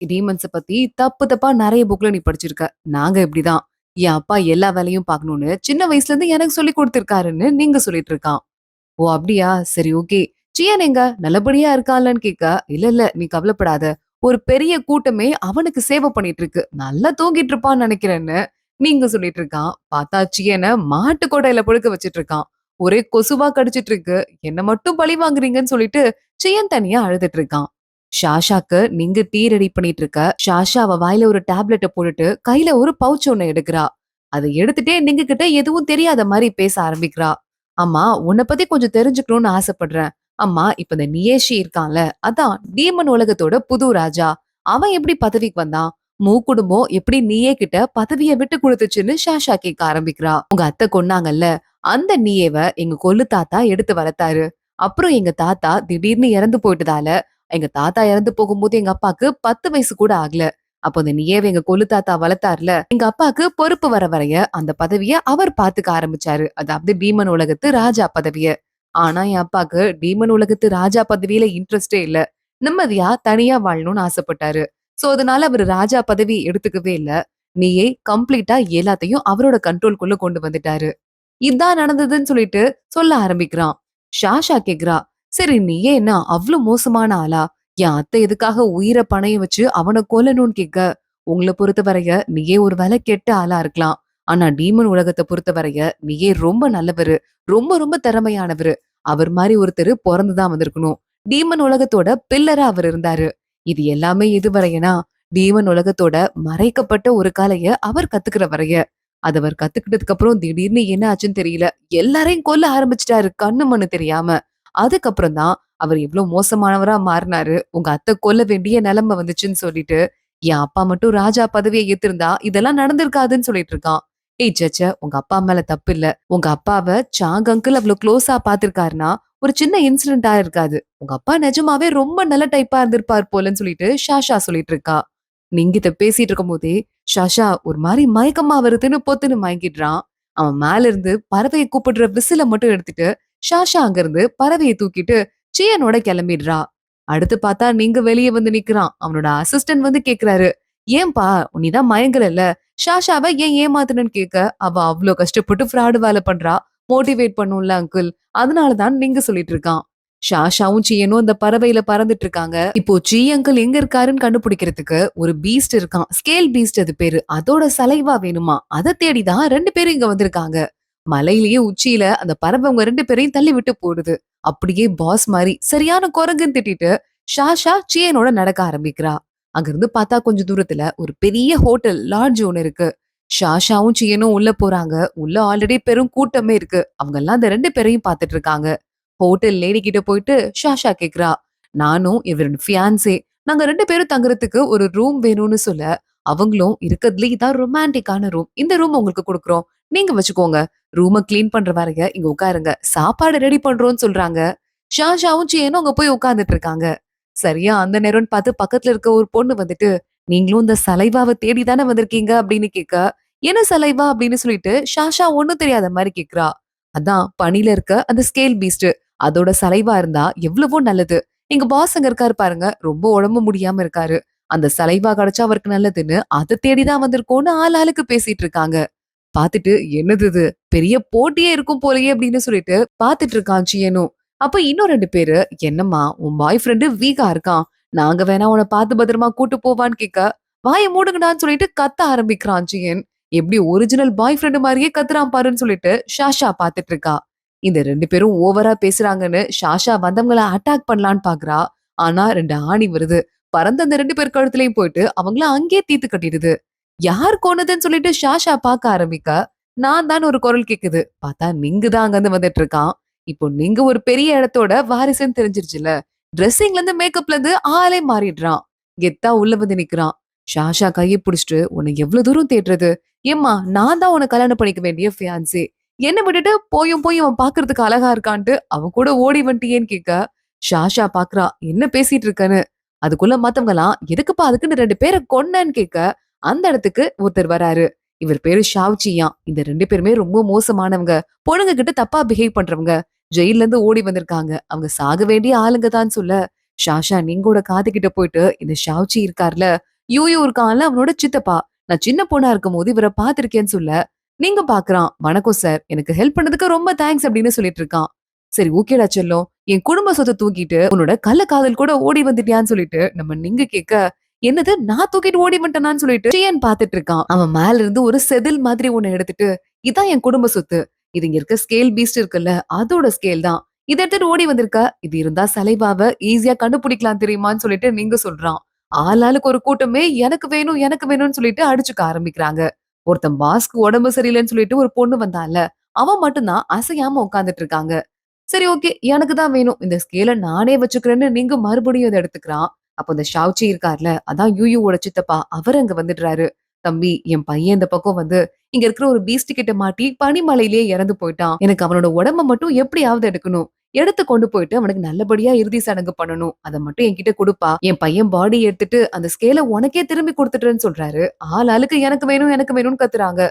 டீமன்ஸ பத்தி தப்பு தப்பா நிறைய புக்ல நீ படிச்சிருக்க. நாங்க இப்படிதான். என் அப்பா எல்லா வேலையும் பார்க்கணும்னு சின்ன வயசுல இருந்து எனக்கு சொல்லி கொடுத்திருக்காருன்னு நீங்க சொல்லிட்டு இருக்கான். ஓ அப்படியா, சரி ஓகே. சியன் எங்க நல்லபடியா இருக்கான்லன்னு கேட்க, இல்ல இல்ல நீ கவலைப்படாத. ஒரு பெரிய கூட்டமே அவனுக்கு சேவை பண்ணிட்டு இருக்கு, நல்லா தூங்கிட்டு இருப்பான்னு நினைக்கிறேன்னு நீங்க சொல்லிட்டு இருக்கான். பார்த்தா சியனை மாட்டு கொடையில படுக்க வச்சிட்டு இருக்கான். ஒரே கொசுவா கடிச்சிட்டு இருக்கு. என்ன மட்டும் பழி வாங்குறீங்கன்னு சொல்லிட்டு சியன் தனியா அழுதுட்டு இருக்கான். ஷாஷாக்கு நீங்க டீ ரெடி பண்ணிட்டு இருக்க. ஷாஷா அவ வாயில ஒரு டேப்லெட்டை போட்டுட்டு கையில ஒரு பவுச் ஒண்ணு எடுக்கிறா. அதை எடுத்துட்டே நீங்க கிட்ட எதுவும் தெரியாத மாதிரி பேச ஆரம்பிக்கிறா. அம்மா உன்னை பத்தி கொஞ்சம் தெரிஞ்சுக்கணும்னு ஆசைப்படுறேன். அம்மா இப்ப இந்த நியேஷி இருக்கான்ல, அதான் டீமன் உலகத்தோட புது ராஜா. அவன் எப்படி பதவிக்கு வந்தான்? மூ குடும்பம் எப்படி நீயே கிட்ட பதவிய விட்டு கொடுத்துச்சுன்னு ஷாஷா கேட்க ஆரம்பிக்கிறா. உங்க அத்தை கொன்னாங்கல்ல, அந்த நீயேவ எங்க கொள்ளு தாத்தா எடுத்து வளர்த்தாரு. அப்புறம் எங்க தாத்தா திடீர்னு இறந்து போயிட்டதால, எங்க தாத்தா இறந்து போகும்போது எங்க அப்பாக்கு 10 வயசு கூட ஆகல. அப்போ அந்த நியேவ எங்க கொள்ளு தாத்தா வளர்த்தாருல, எங்க அப்பாக்கு பொறுப்பு வர வரைய அந்த பதவிய அவர் பாத்துக்க ஆரம்பிச்சாரு. அதாவது டீமன் உலகத்து ராஜா பதவிய. ஆனா என் அப்பாக்கு டீமன் உலகத்து ராஜா பதவியில இன்ட்ரெஸ்டே இல்ல. நிம்மதியா தனியா வாழணும்னு ஆசைப்பட்டாரு. சோ அதனால அவரு ராஜா பதவி எடுத்துக்கவே இல்ல. நீயே கம்ப்ளீட்டா எல்லாத்தையும் அவரோட கண்ட்ரோல்குள்ள கொண்டு வந்துட்டாரு. இதான் நடந்ததுன்னு சொல்லிட்டு சொல்ல ஆரம்பிக்கிறான். ஷாஷா கேக்குறா, சரி நீயே என்ன அவ்ளோ மோசமான ஆளா? என் அத்தை எதுக்காக உயிரை பணைய வச்சு அவனை கொல்லணும்னு கேட்க, உங்களை பொறுத்த வரைய நீயே ஒரு வேலை கெட்ட ஆளா இருக்கலாம். ஆனா டீமன் உலகத்தை பொறுத்த வரைய நீயே ரொம்ப நல்லவரு, ரொம்ப ரொம்ப திறமையானவரு. அவர் மாதிரி ஒருத்தர் பிறந்துதான் வந்திருக்கணும். டீமன் உலகத்தோட பில்லரா அவர் இருந்தாரு. இது எல்லாமே இதுவரையனா டீமன் உலகத்தோட மறைக்கப்பட்ட ஒரு கலைய அவர் கத்துக்கிற வரைய. அத அவர் கத்துக்கிட்டதுக்கு அப்புறம் திடீர்னு என்ன ஆச்சுன்னு தெரியல. எல்லாரையும் கொல்ல ஆரம்பிச்சுட்டாரு கண்ணு மண்ணு தெரியாம. அதுக்கப்புறம் தான் அவர் எவ்ளோ மோசமானவரா மாறுனாரு. உங்க அத்தை கொல்ல வேண்டிய நிலைமை வந்துச்சுன்னு சொல்லிட்டு, என் அப்பா மட்டும் ராஜா பதவிய ஏத்திருந்தா இதெல்லாம் நடந்திருக்காதுன்னு சொல்லிட்டு இருக்கான். ஏய் ச்சே! உங்க அப்பா மேல தப்பு இல்ல. உங்க அப்பாவ சாங் அங்கிள் அவ்ளோ க்ளோஸா பார்த்திருக்காருன்னா, ஒரு சின்ன இன்சிடென்ட்டா இருக்காது. உங்க அப்பா நிஜமாவே ரொம்ப நல்ல டைப்பா இருந்திருப்பார் போலன்னு சொல்லிட்டு ஷாஷா சொல்லிட்டு இருக்கா. நீங்க இத பேசிட்டு இருக்கும்போதே, ஷாஷா ஒரு மாரி மயக்கமா வருதுன்னு பொத்துன்னு மயங்கிடுறான். அவன் மேல இருந்து பறவைய கூப்பிடுற விசில மட்டும் எடுத்துட்டு, ஷாஷா அங்கிருந்து பறவைய தூக்கிட்டு சியனோட கிளம்பிடுறா. அடுத்து பார்த்தா நீங்க வெளிய வந்து நிக்கிறான். அவனோட அசிஸ்டன்ட் வந்து கேக்குறாரு, "ஏன்பா நீ தான் மயங்கலல்ல? ஷாஷாவ ஏன் ஏமாத்துனன்னு?" கேட்க, "அவ அவ்ளோ கஷ்டப்பட்டு ஃப்ராடு வேல பண்றா. மோட்டிவேட் பண்ணும்ல அங்கிள். அதனால தான் நீங்க சொல்லிட்டு இருக்கான்." ஷாஷாவும் சீயனும் அந்த பறவையில பறந்துட்டு இருக்காங்க. இப்போ சீ அங்கிள் எங்க இருக்காருன்னு கண்டுபிடிக்கிறதுக்கு ஒரு பீஸ்ட் இருக்கான். ஸ்கேல் பீஸ்ட் அது பேரு. அதோட சலைவா வேணுமா? அத தேடி தான் 2 பேரும் இங்க வந்திருக்காங்க. மலையிலேயே உச்சியில அந்த பறவை உங்க 2 பேரையும் தள்ளி விட்டு போடுது. அப்படியே பாஸ் மாரி சரியான குரங்குன்னு திட்டிட்டு ஷாஷா சியனோட நடக்க ஆரம்பிக்கிறா. அங்கிருந்து பார்த்தா கொஞ்சம் தூரத்துல ஒரு பெரிய ஹோட்டல் லாட்ஜ் ஒண்ணு இருக்கு. ஷாஷாவும் சியனும் உள்ள போறாங்க. உள்ள ஆல்ரெடி பெரும் கூட்டமே இருக்கு. அவங்க எல்லாம் அந்த 2 பேரையும் பார்த்துட்டு இருக்காங்க. ஹோட்டல் லேடி கிட்ட போயிட்டு ஷாஷா கேக்குறா. நானும் இவரோட ஃபியான்சே நாங்க 2 பேரும் தங்குறதுக்கு ஒரு ரூம் வேணும்னு சொல்ல, அவங்களும் இருக்கறதுல இதான் ரொமான்டிக்கான ரூம். இந்த ரூம் உங்களுக்கு குடுக்குறோம். நீங்க வச்சுக்கோங்க. ரூம கிளீன் பண்ற வரைய இங்க உட்காருங்க. சாப்பாடு ரெடி பண்றோம்னு சொல்றாங்க. ஷாஷாவும் சியனும் அங்க போய் உட்கார்ந்துட்டு இருக்காங்க. சரியா அந்த நேரம்னு பார்த்து பக்கத்துல இருக்க ஒரு பொண்ணு வந்துட்டு, "நீங்களும் இந்த சலைவாவ தேடி தானே வந்திருக்கீங்க?" அப்படின்னு கேட்க, "என்ன சலைவா?" அப்படின்னு சொல்லிட்டு ஷாஷா ஒண்ணும் தெரியாத மாரி கேக்குறா. அதான் பனில இருக்க அந்த ஸ்கேல் பீஸ்ட். அதோட சலைவா இருந்தா எவ்வளவோ நல்லது. எங்க பாஸ் அங்க இருக்காரு பாருங்க. ரொம்ப உடம்பு முடியாம இருக்காரு. அந்த சலைவா கிடைச்சா அவருக்கு நல்லதுன்னு அத தேடி தான் வந்திருக்கோம்னு ஆளாளுக்கு பேசிட்டு இருக்காங்க. பாத்துட்டு என்னது இது? பெரிய போட்டியே இருக்கும் போலயே அப்படின்னு சொல்லிட்டு பாத்துட்டு இருக்கான் சியனும். அப்ப இன்னும் 2 பேரு, "என்னம்மா உன் பாய் ஃப்ரெண்டு வீகா இருக்கான். நாங்க வேணா உன்ன பாத்து பத்திரமா கூட்டு போவான்னு" கேட்க, "வாய மூடுங்கடான்னு" சொல்லிட்டு கத்த ஆரம்பிக்கிறான் சியன். எப்படி ஒரிஜினல் பாய் ஃப்ரெண்ட் மாரியே கத்துறான் பாருன்னு சொல்லிட்டு ஷாஷா பாத்துட்டு இருக்கா. இந்த 2 பேரும் ஓவரா பேசுறாங்கன்னு ஷாஷா வந்தவங்கள அட்டாக் பண்ணலான்னு பாக்குறா. ஆனா 2 ஆணி வருது. பறந்து அந்த 2 பேர் கழுத்துலயும் போயிட்டு அவங்கள அங்கேயே தீத்து கட்டிடுது. யார் கொன்னதுன்னு சொல்லிட்டு ஷாஷா பாக்க ஆரம்பிக்க, நான் தான் ஒரு குரல் கேக்குது. பார்த்தா நிங்கு தான் அங்கிருந்து வந்துட்டு இருக்கான். இப்போ நிங்கு ஒரு பெரிய இடத்தோட வாரிசுன்னு தெரிஞ்சிருச்சுல. ட்ரெஸ்ஸிங்ல இருந்து மேக்கப்ல இருந்து ஆளே மாறிடுறான். கெத்தா உள்ள வந்து நிக்கிறான். ஷாஷா கைய புடிச்சிட்டு உன்னை எவ்வளவு தூரம் தேடுறது? ஏம்மா நான் தான் உன்னை கல்யாணம் பண்ணிக்க வேண்டிய ஃபியான்சே. என்ன விட்டுட்டு போயும் போய் அவன் பாக்குறதுக்கு அழகா இருக்கான்ட்டு அவன் கூட ஓடி வந்துட்டியேன்னு கேட்க, ஷாஷா பாக்குறா என்ன பேசிட்டு இருக்கன்னு. அதுக்குள்ள மத்தவங்கலாம் எதுக்குப்பா அதுக்குன்னு 2 பேரை கொன்னேன்னு கேட்க, அந்த இடத்துக்கு ஒருத்தர் வராரு. இவர் பேரு ஷாவ்சியான். இந்த 2 பேருமே ரொம்ப மோசமானவங்க. பொண்ணுங்க கிட்ட தப்பா பிஹேவ் பண்றவங்க. ஜெயில்ல இருந்து ஓடி வந்திருக்காங்க. அவங்க சாக வேண்டிய ஆளுங்க தான் சொல்ல, ஷாஷா நிங்கோட காது கிட்ட போயிட்டு இந்த ஷாவ்சி இருக்கார்ல, யூயூ இருக்கான்ல அவனோட சித்தப்பா. நான் சின்ன பொண்ணா இருக்கும்போது இவர பார்த்திருக்கேன்னு சொல்ல, நீங்க பாக்குறான். "வணக்கம் சார். எனக்கு ஹெல்ப் பண்ணதுக்கு ரொம்ப தேங்க்ஸ்" அப்படின்னு சொல்லிட்டு இருக்கான். சரி ஓகேடா செல்லம். என் குடும்ப சொத்த தூக்கிட்டு உன்னோட கள்ள காதல் கூட ஓடி வந்துட்டியான்னு சொல்லிட்டு நம்ம நிங்க கேட்க, என்னது நான் தூக்கிட்டு ஓடி வந்துட்டேனான்னு சொல்லிட்டு சியன் பாத்துட்டு இருக்கான். அவன் மேல இருந்து ஒரு செதில் மாதிரி ஒண்ணு எடுத்துட்டு, "இதான் என் குடும்ப சொத்து. இது இங்க இருக்க ஸ்கேல் பீஸ்ட் இருக்குல்ல, அதோட ஸ்கேல் தான். இத எடுத்துட்டு ஓடி வந்திருக்க. இது இருந்தா சலைவாவ ஈஸியா கண்டுபிடிக்கலாம் தெரியுமான்னு" சொல்லிட்டு நீங்க சொல்றான். ஆளாளுக்கு ஒரு கூட்டமே எனக்கு வேணும், எனக்கு வேணும்னு சொல்லிட்டு அடிச்சுக்க ஆரம்பிக்கிறாங்க. ஒருத்தன் பாஸ்க்கு உடம்பு சரியில்லைன்னு சொல்லிட்டு ஒரு பொண்ணு வந்தால்ல, அவன் மட்டும் தான் அசையாம உட்கார்ந்துட்டு இருக்காங்க. சரி ஓகே. எனக்கு தான் வேணும். இந்த ஸ்கேல நானே வச்சுக்கிறேன்னு நீங்க மறுபடியும் அத எடுத்துக்கிறான். அப்ப அந்த ஷாவ்சி இருக்கார்ல, அதான் யூயூவோட சித்தப்பா. அவரு அங்க வந்துடுறாரு. "தம்பி, என் பையன் இந்த பக்கம் வந்து, இங்க இருக்கிற ஒரு பீஸ்ட் கிட்ட மாட்டி பனிமலையிலேயே இறந்து போயிட்டான். எனக்கு அவனோட உடம்ப மட்டும் எப்படியாவது எடுக்கணும். எடுத்து கொண்டு போயிட்டு அவனுக்கு நல்லபடியா இறுதி சடங்கு பண்ணணும். அத மட்டும் என்கிட்ட குடுப்பா. என் பையன் பாடி எடுத்துட்டு அந்த ஸ்கேல உனக்கே திரும்பி குடுத்துடுறேன்னு" சொல்றாரு. ஆளாளுக்கு எனக்கு வேணும், எனக்கு வேணும்னு கத்துறாங்க.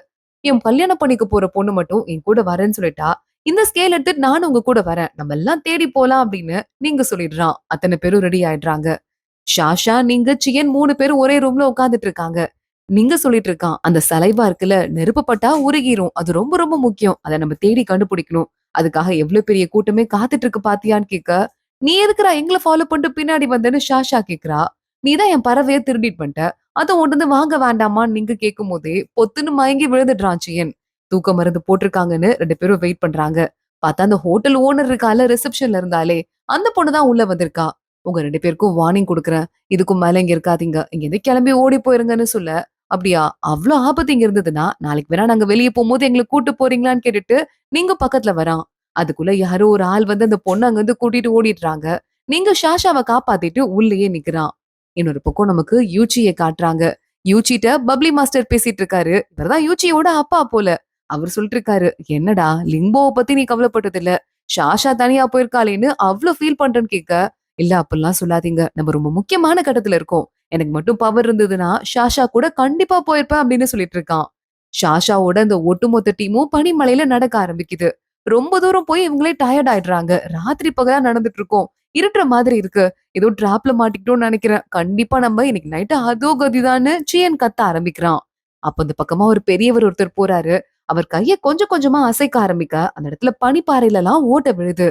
என் கல்யாணம் பண்ணிக்க போற பொண்ணு மட்டும் என் கூட வரேன்னு சொல்லிட்டா, இந்த ஸ்கேல் எடுத்துட்டு நானும் உங்க கூட வரேன். நம்ம எல்லாம் தேடி போலாம் அப்படின்னு நீங்க சொல்லிடுறான். அத்தனை பேரும் ரெடி ஆயிடுறாங்க. ஷாஷா, நீங்க, சியன் 3 பேரும் ஒரே ரூம்ல உட்கார்ந்துட்டு இருக்காங்க. நீங்க சொல்லிட்டு இருக்கான். அந்த சலைவா இருக்குல்ல, நெருப்பு பட்டா உருகிரும். அது ரொம்ப ரொம்ப முக்கியம். அத நம்ம தேடி கண்டுபிடிக்கணும். அதுக்காக எவ்வளவு பெரிய கூட்டமே காத்துட்டு இருக்கு பாத்தியான்னு கேட்க, "நீ எதுக்குடா எங்கள ஃபாலோ பண்ணிட்டு பின்னாடி வந்தேன்னு" ஷாஷா கேக்குறா. "நீ தான் என் பறவைய திருடிட்டு வந்துட்ட. அத உன்கிட்ட வாங்க வேண்டாமான்னு" நீங்க கேட்கும்போதே பொத்துன்னு மயங்கி விழுந்துடுறான் சியன். தூக்க மருந்து போட்டிருக்காங்கன்னு 2 பேரும் வெயிட் பண்றாங்க. பார்த்தா அந்த ஹோட்டல் ஓனர் இருக்கால ரிசப்ஷன்ல இருந்தாலே, அந்த பொண்ணு தான் உள்ள வந்திருக்கா. "உங்க 2 பேருக்கும் வார்னிங் குடுக்குறேன். இதுக்கும் மேல இங்க இருக்காதீங்க. இங்கேருந்து கிளம்பி ஓடி போயிருங்கன்னு" சொல்ல, அப்படியா? அவ்ளோ ஆபத்து இங்க இருந்ததுன்னா, நாளைக்கு வேணா நாங்க வெளிய போம்போது எங்கள கூட்டு போறீங்களான்னு கேட்டுட்டு, நீங்க பக்கத்துல வரான். அதுக்குள்ள யாரோ ஒரு ஆள் வந்து அந்த பொண்ண அங்கருந்து கூட்டிட்டு ஓடிடுறாங்க. நீங்க ஷாஷாவ காப்பாத்திட்டு உள்ளயே நிக்கிறான். இன்னொரு பக்கம் நமக்கு யூச்சிய காட்டுறாங்க. யூச்சிட்ட பப்ளி மாஸ்டர் பேசிட்டு இருக்காரு. இவர்தான் யூச்சியோட அப்பா போல. அவர் சொல்லிட்டு இருக்காரு, "என்னடா லிம்போவ பத்தி நீ கவலைப்பட்டது இல்ல. ஷாஷா தனியா போயிருக்காளேன்னு அவ்ளோ ஃபீல் பண்றேன்னு கேட்க, இல்ல அப்படிலாம் சொல்லாதீங்க. நம்ம ரொம்ப முக்கியமான கட்டத்துல இருக்கோம். எனக்கு மட்டும் பவர் இருந்ததுன்னா, ஷாஷா கூட கண்டிப்பா போயிருப்பேன் அப்படின்னு சொல்லிட்டு இருக்கான். ஷாஷாவோட அந்த ஒட்டுமொத்த டீமும் பனிமலையில நடக்க ஆரம்பிக்குது. ரொம்ப தூரம் போய் இவங்களே டயர்ட் ஆயிடுறாங்க. ராத்திரி பகலா நடந்துட்டு இருக்கோம். இருட்டுற மாதிரி இருக்கு. ஏதோ டிராப்ல மாட்டிக்கிட்டோம்னு நினைக்கிறேன். கண்டிப்பா நம்ம இன்னைக்கு நைட்டு அதோ கதிதான்னு சியன் கத்த ஆரம்பிக்கிறான். அப்ப அந்த பக்கமா ஒரு பெரியவர் ஒருத்தர் போறாரு. அவர் கைய கொஞ்சம் கொஞ்சமா அசைக்க ஆரம்பிக்க, அந்த இடத்துல பனிப்பாறையிலலாம் ஓட்ட விழுது.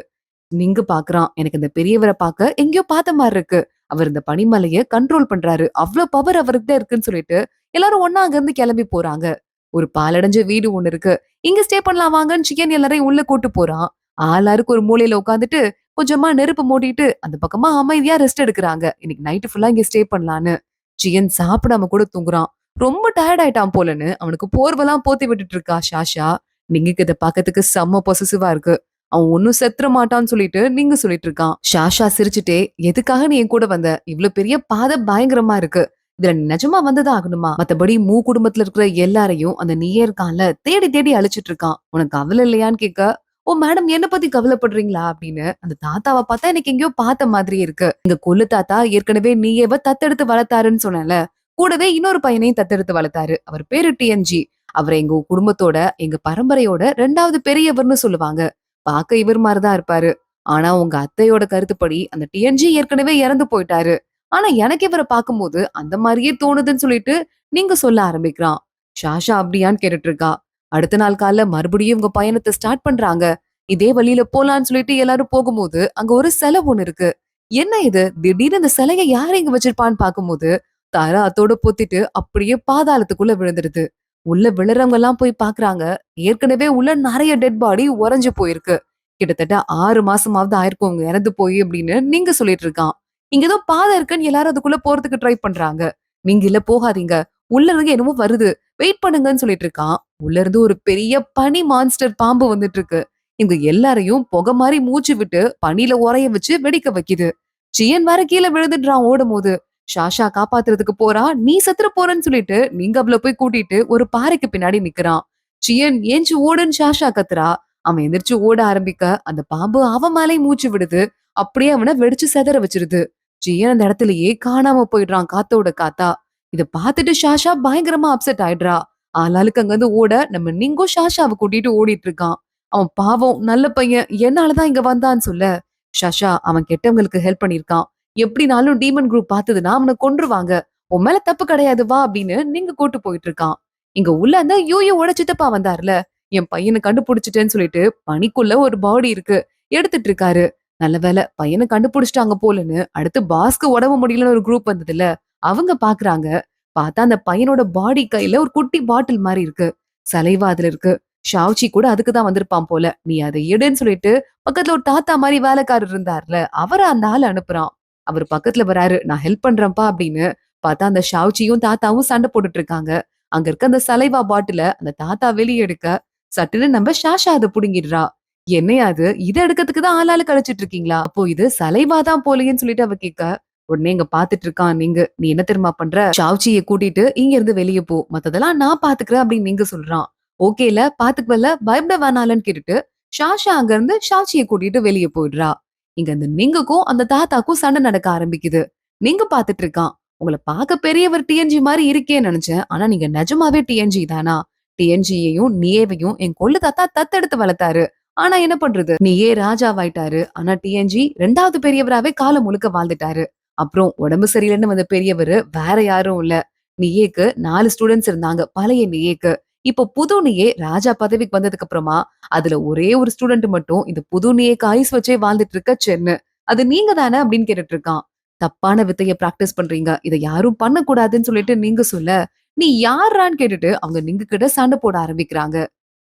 நிங்கு பாக்குறான். எனக்கு இந்த பெரியவர பாக்க எங்கேயோ பார்த்த மாரி இருக்கு. அவர் இந்த பனிமலைய கண்ட்ரோல் பண்றாரு. அவ்ளோ பவர் அவர்கிட்ட இருக்குன்னு சொல்லிட்டு, எல்லாரும் ஒண்ணா அங்கிருந்து கிளம்பி போறாங்க. ஒரு பாழடைஞ்ச வீடு ஒண்ணு இருக்கு. இங்க ஸ்டே பண்ணலாம் வாங்கன்னு சிக்கன் எல்லாரையும் உள்ள கூட்டு போறான். ஆளாருக்கு ஒரு மூலையில உட்காந்துட்டு, கொஞ்சமா நெருப்பு மூட்டிட்டு, அந்த பக்கமா அமைதியா ரெஸ்ட் எடுக்குறாங்க. இன்னைக்கு நைட் ஃபுல்லா இங்க ஸ்டே பண்ணலான்னு. சியன் சாப்பிடாம கூட தூங்குறான். ரொம்ப டயர்ட் ஆயிட்டான் போலன்னு, அவனுக்கு போர்வெல்லாம் போத்தி விட்டுட்டு இருக்கா ஷாஷா. நிங்குக்கு இத பாக்கறதுக்கு செம்ம பொசசிவா இருக்கு. அவன் ஒன்னும் செத்துற மாட்டான்னு சொல்லிட்டு நீங்க சொல்லிட்டு இருக்கான். ஷாஷா சிரிச்சுட்டே, எதுக்காக நீ என் கூட வந்த? இவ்ளோ பெரிய பாதை பயங்கரமா இருக்கு. இதுல நீ நிஜமா வந்துதான் ஆகணுமா? மத்தபடி குடும்பத்துல இருக்கிற எல்லாரையும் அந்த நீயே இருக்கான்ல தேடி தேடி அழிச்சிட்டு இருக்கான். உனக்கு கவலை இல்லையான்னு கேட்க, ஓ மேடம் என்ன பத்தி கவலைப்படுறீங்களா அப்படின்னு அந்த தாத்தாவை பார்த்தா எனக்கு எங்கேயோ பார்த்த மாதிரி இருக்கு. எங்க கொள்ளு தாத்தா ஏற்கனவே நீயேவ தத்தெடுத்து வளர்த்தாருன்னு சொன்னேன்ல. கூடவே இன்னொரு பையனையும் தத்தெடுத்து வளர்த்தாரு. அவர் பேரு டிஎன்ஜி. அவரை எங்க குடும்பத்தோட எங்க பரம்பரையோட 2வது பெரியவர்னு சொல்லுவாங்க. பார்க்க இவர் மாதிரிதான் இருப்பாரு. ஆனா உங்க அத்தையோட கருத்துப்படி அந்த டிஎன்ஜி ஏற்கனவே இறந்து போயிட்டாரு. ஆனா எனக்கு இவரை பார்க்கும்போது அந்த மாதிரியே தோணுதுன்னு சொல்லிட்டு நீங்க சொல்ல ஆரம்பிக்கிறான். ஷாஷா அப்படியான்னு கேட்டுட்டு இருக்கா. அடுத்த நாள் காலைல மறுபடியும் உங்க பயணத்தை ஸ்டார்ட் பண்றாங்க. இதே வழியில போலான்னு சொல்லிட்டு எல்லாரும் போகும்போது அங்க ஒரு சிலை ஒண்ணு இருக்கு. என்ன இது திடீர்னு இந்த சிலையை யார் இங்க வச்சிருப்பான்னு பார்க்கும்போது தர அத்தோட பொத்திட்டு அப்படியே பாதாளத்துக்குள்ள விழுந்துருது. உள்ள விழுறவங்க எல்லாம் போய் பாக்குறாங்க. ஏற்கனவே உள்ள நிறைய டெட் பாடி உறைஞ்சு போயிருக்கு. கிட்டத்தட்ட 6 மாசமாவது ஆயிருக்கும் அவங்க இறந்து போய் அப்படின்னு நீங்க சொல்லிட்டு இருக்கான். இங்க ஏதோ பாதை இருக்குன்னு எல்லாரும் அதுக்குள்ள போறதுக்கு ட்ரை பண்றாங்க. நீங்க இல்ல போகாதீங்க. உள்ள இருந்து என்னமோ வருது. வெயிட் பண்ணுங்கன்னு சொல்லிட்டு இருக்கான். உள்ள இருந்து ஒரு பெரிய பனி மான்ஸ்டர் பாம்பு வந்துட்டு இருக்கு. இவங்க எல்லாரையும் புகை மாதிரி மூச்சு விட்டு பனியில உறைய வச்சு வெடிக்க வைக்குது. சியன் வேற கீழே விழுந்துடுறான் ஓடும்போது. ஷாஷா காப்பாத்துறதுக்கு போறா. நீ செத்துற போறேன்னு சொல்லிட்டு நீங்க அவள போய் கூட்டிட்டு ஒரு பாறைக்கு பின்னாடி நிக்கிறான். சியன் ஏஞ்சு ஓடுன்னு ஷாஷா கத்துறா. அவன் எந்திரிச்சு ஓட ஆரம்பிக்க அந்த பாம்பு அவன் மேலே மூச்சு விடுது. அப்படியே அவனை வெடிச்சு செதற வச்சிருது. ஜியன் அந்த இடத்துலயே காணாம போயிடுறான் காத்தோட காத்தா. இத பாத்துட்டு ஷாஷா பயங்கரமா அப்செட் ஆயிடுறா. ஆளாளுக்கு அங்கிருந்து ஓட நம்ம நிங்கோ ஷாஷாவை கூட்டிட்டு ஓடிட்டு இருக்கான். அவன் பாவம் நல்ல பையன் என்னாலதான் இங்க வந்தான்னு சொல்ல ஷாஷா அவன் கெட்டவங்களுக்கு ஹெல்ப் பண்ணிருக்கான். எப்படினாலும் டீமன் குரூப் பார்த்ததுன்னா அவனை கொன்றுவாங்க. உன் மேல தப்பு கிடையாது வா அப்படின்னு நீங்க கூட்டு போயிட்டு இருக்கான். இங்க உள்ள அந்த யூயோட சித்தப்பா வந்தாருல, என் பையனை கண்டுபிடிச்சிட்டேன்னு சொல்லிட்டு பனிக்குள்ள ஒரு பாடி இருக்கு எடுத்துட்டு இருக்காரு. நல்ல வேளை பையனை கண்டுபிடிச்சிட்டாங்க போலன்னு அடுத்து பாஸ்க்கு உடம்பு முடியலன்னு ஒரு குரூப் வந்ததுல அவங்க பாக்குறாங்க. பார்த்தா அந்த பையனோட பாடி கையில ஒரு குட்டி பாட்டில் மாதிரி இருக்கு. சலைவா அதுல இருக்கு. ஷாவ்ச்சி கூட அதுக்குதான் வந்திருப்பான் போல. நீ அதை எடுன்னு சொல்லிட்டு பக்கத்துல ஒரு தாத்தா மாதிரி வேலைக்காரர் இருந்தார்ல அவரை அந்த ஆள் அனுப்புறான். அவர் பக்கத்துல வராரு. நான் ஹெல்ப் பண்றேன்ப்பா அப்படின்னு. பார்த்தா அந்த ஷாவ்ச்சியும் தாத்தாவும் சண்டை போட்டுட்டு இருக்காங்க. அங்க இருக்க அந்த சலைவா பாட்டில அந்த தாத்தா வெளியே எடுக்க சட்டுன்னு நம்ம ஷாஷா அதை புடுங்கிடுறா. என்னையா அது இதை எடுக்கிறதுக்கு தான் ஆளாளு கழிச்சிட்டு இருக்கீங்களா? அப்போ இது சலைவா தான் போலயேன்னு சொல்லிட்டு அவ கேட்க உடனே இங்க பாத்துட்டு இருக்கான். நீ என்ன தெரியுமா பண்ற? ஷாவ்ச்சியை கூட்டிட்டு இங்க இருந்து வெளியே போ. மத்ததெல்லாம் நான் பாத்துக்கிறேன் அப்படின்னு நீங்க சொல்றான். ஓகேல பாத்துக்கவல்ல பயப்பட வேணாலன்னு கேட்டுட்டு ஷாஷா அங்க இருந்து ஷாவ்ச்சியை கூட்டிட்டு வெளியே போயிடுறா. இங்க அந்த நிங்குக்கும் அந்த தாத்தாக்கும் சண்டை நடக்க ஆரம்பிக்குது. நீங்க பாத்துட்டு இருக்கான். உங்களை பார்க்க பெரியவர் டிஎன்ஜி மாதிரி இருக்கேன்னு நினைச்சேன். ஆனா நீங்க நிஜமாவே டிஎன்ஜி தானா? டிஎன்ஜியையும் நியேவையும் என் கொள்ளு தாத்தா தத்தெடுத்து வளர்த்தாரு. ஆனா என்ன பண்றது? நீயே ராஜாவாயிட்டாரு. ஆனா டிஎன்ஜி 2வது பெரியவராவே காலம் முழுக்க வாழ்ந்துட்டாரு. அப்புறம் உடம்பு சரியில்லைன்னு வந்த பெரியவரு வேற யாரும் இல்ல. நியேக்கு 4 ஸ்டூடெண்ட்ஸ் இருந்தாங்க. பழைய நியேக்கு. இப்போ புது நியே ராஜா பதவிக்கு வந்ததுக்கு அப்புறமா அதுல ஒரே ஒரு ஸ்டூடெண்ட் மட்டும் இந்த புது நியேக்கு ஐஸ் வச்சே வாழ்ந்துட்டு இருக்க சென்னு. அது நீங்க தானே அப்படின்னு கேட்டுட்டு இருக்கான். தப்பான வித்தைய பிராக்டிஸ் பண்றீங்க. இத யாரும் பண்ணக்கூடாதுன்னு சொல்லிட்டு நீங்க சொல்ல, நீ யார்ரான்னு கேட்டுட்டு அவங்க நீங்க கிட்ட சண்டை போட ஆரம்பிக்கிறாங்க.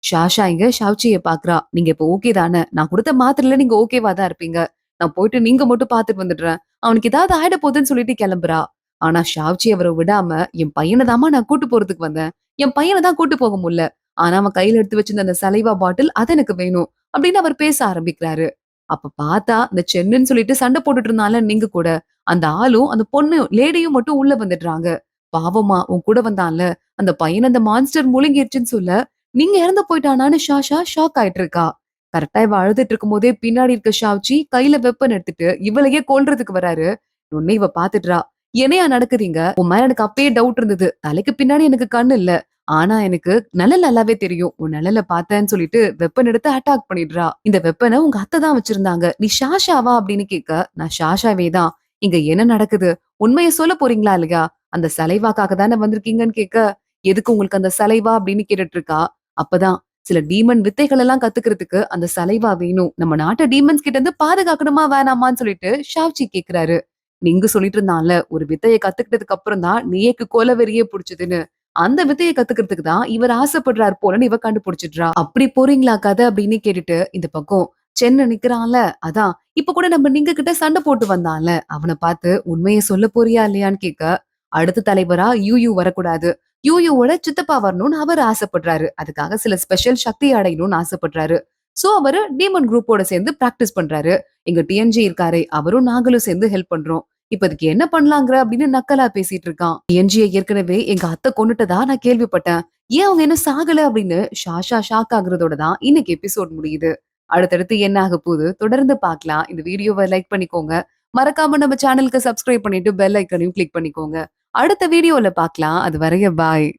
ஷாஷா இங்க ஷாவ்ச்சிய பாக்குறா. நீங்க இப்ப ஓகே தானே? நான் கொடுத்த மாத்திரையில நீங்க ஓகேவா தான் இருப்பீங்க. நான் போயிட்டு நீங்க மட்டும் பாத்துட்டு வந்துடுறேன். அவனுக்கு ஏதாவது ஆயிட போகுதுன்னு சொல்லிட்டு கிளம்புறா. ஆனா ஷாவ்ச்சி அவரை விடாம, என் பையன தாம்மா நான் கூட்டு போறதுக்கு வந்தேன். என் பையன தான் கூட்டு போக முடியல. ஆனா அவன் கையில எடுத்து வச்சிருந்த அந்த சலைவா பாட்டில் அது எனக்கு வேணும். அப்படின்னு அவர் பேச ஆரம்பிக்கிறாரு. அப்ப பார்த்தா, இந்த சென்னுன்னு சொல்லிட்டு சண்டை போட்டுட்டு இருந்தான்ல நீங்க கூட, அந்த ஆளும், அந்த பொண்ணு லேடியும் மட்டும் உள்ள வந்துடுறாங்க. பாவமா உன் கூட வந்தான்ல, அந்த பையன அந்த மான்ஸ்டர் முழுங்கிருச்சுன்னு சொல்ல, நீங்க இறந்து போயிட்டானான்னு ஷாஷா ஷாக் ஆயிட்டு இருக்கா. கரெக்ட்டா இவ அழுதுட்டு இருக்கும்போதே பின்னாடி இருக்க ஷாவ்ச்சி கையில வெப்பன் எடுத்துட்டு இவளையே கொல்றதுக்கு வராரு. உடனே இவ பாத்துடுறா. "என்னையா நடக்குதுங்க? உன் மேல எனக்கு அப்பயே டவுட் இருந்தது. தலைக்கு பின்னாடி எனக்கு கண்ணு இல்ல. ஆனா எனக்கு நிழல் நல்லாவே தெரியும். உன் நிழல பார்த்தேன்னு சொல்லிட்டு வெப்பன் எடுத்து அட்டாக் பண்ணிடுறா. இந்த வெப்பன உங்க அத்தை தான் வச்சிருந்தாங்க. நீ ஷாஷாவா அப்படின்னு கேட்க, நான் ஷாஷாவே தான். இங்க என்ன நடக்குது? உண்மைய சொல்ல போறீங்களா இல்லையா? அந்த சலைவாக்காக தானே வந்திருக்கீங்கன்னு கேட்க, எதுக்கு உங்களுக்கு அந்த சலைவா அப்படின்னு கேட்டுட்டு இருக்கா. அப்பதான் சில டீமன் வித்தைகள் எல்லாம் கத்துக்கிறதுக்கு அந்த சலைவா வேணும். நம்ம நாட்டு டீமன்ஸ் கிட்ட இருந்து பாதுகாக்கணுமா வேணாமான்னு சொல்லிட்டு ஷாவ்ச்சி கேக்குறாரு. நீங்க சொல்லிட்டு இருந்தான்ல ஒரு வித்தைய கத்துக்கிட்டதுக்கு அப்புறம் தான் நீக்கு கொலவெறியே புடிச்சதுன்னு. அந்த வித்தைய கத்துக்கிறதுக்கு தான் இவர் ஆசைப்படுறாரு போலன்னு இவ கண்டுபிடிச்சிடுறா. அப்படி போறீங்களா கதை அப்படின்னு கேட்டுட்டு இந்த பக்கம் சென்னை நிக்கிறான்ல அதான் இப்ப கூட நம்ம நீங்க கிட்ட சண்டை போட்டு வந்தான்ல அவனை பார்த்து உண்மையை சொல்ல போறியா இல்லையான்னு கேட்க அடுத்த தலைவரா யூ வரக்கூடாது. யூயூவோட சித்தப்பா வரணும்னு அவர் ஆசைப்படுறாரு. அதுக்காக சில ஸ்பெஷல் சக்தி அடையணும்னு ஆசைப்படுறாரு. சோ அவரு டீமன் குரூப்போட சேர்ந்து பிராக்டிஸ் பண்றாரு. எங்க டிஎன்ஜி இருக்காரே அவரும் நாங்களும் சேர்ந்து ஹெல்ப் பண்றோம். இப்ப இதுக்கு என்ன பண்ணலாங்கிற அப்படின்னு நக்கலா பேசிட்டு இருக்கான். டிஎன்ஜியை ஏற்கனவே எங்க அத்தை கொன்னுட்டதா நான் கேள்விப்பட்டேன். ஏன் அவங்க என்ன சாகல அப்படின்னு ஷாஷா ஷாக் ஆகுறதோட தான் இன்னைக்கு எபிசோட் முடியுது. அடுத்தடுத்து என்ன ஆக போகுது தொடர்ந்து பார்க்கலாம். இந்த வீடியோவை லைக் பண்ணிக்கோங்க. மறக்காம நம்ம சேனலுக்கு சப்ஸ்கிரைப் பண்ணிட்டு பெல் ஐக்கனையும் கிளிக் பண்ணிக்கோங்க. அடுத்த வீடியோல பார்க்கலாம். அது வரைய பாய்.